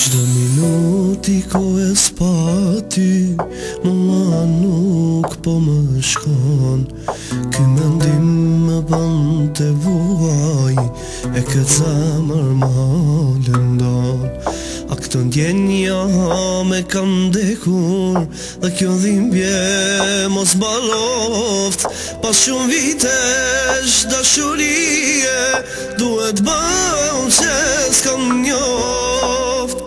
Çdo minuti ko e s'pati, mua nuk po më shkon. Ky mendim më ban të vuaj, e këtë zemër ma lëndon. A këtë ndjenja me kam dekur, dhe kjo dhimbje mos baloft. Pas shumë vitesh dashurie, duhet bëm që s'kam njoft.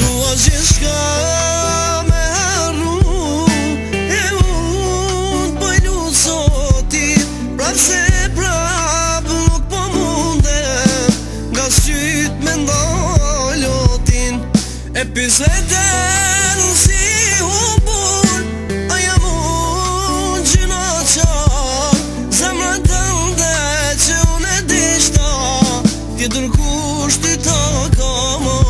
Dua gjithçka me harru, e unë po i lut zotit, prap se prap nuk po mundem, nga syt me ndalotin. E pyes veten si humbur, a jam unë gjyna qar, zemra tënde që unë e dishta, tjetër kushti ta ka marr.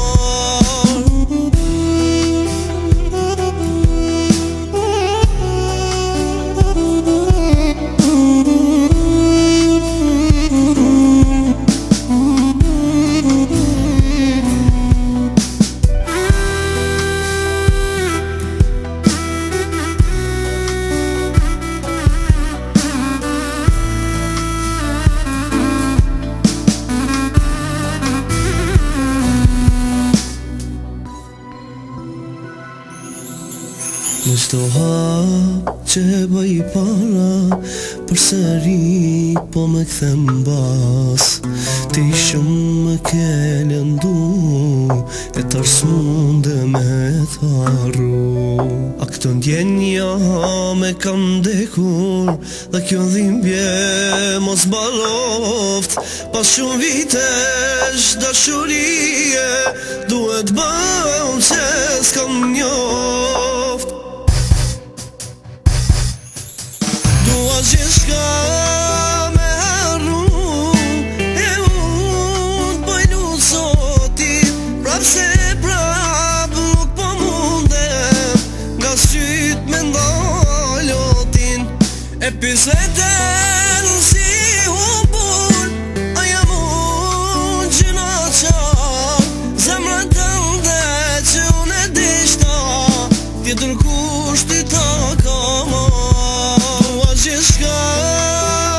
Në çdo hap që e bëj para, përsëri po me kthem bas. Ti shumë më ke lëndu, e tërsmunde me tharru. A këtë ndjenja me kam dekur, dhe kjo dhimbje mos baloft. Pas shumë vitesh dashurie, duhet bëm që s'kam njoft. Dua gjithçka me harru, e unë po i lut zotit, prap se prap nuk po mundem, nga syt me ndalotin. E pyes veten si humbur, a jam unë gjyna qar, zemra tënde që unë e dishta, tjetër kushti ta ka marr. Gjithçka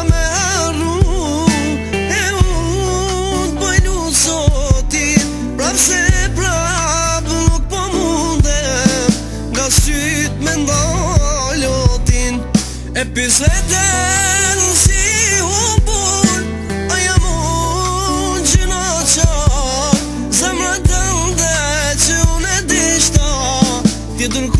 me harru, e unë po i lut zotit, prap se prap nuk po mundem, nga syt me ndalotin. E pyes veten si humbur, a jam unë gjyna qar, zemra tënde që unë e dishta, tjetër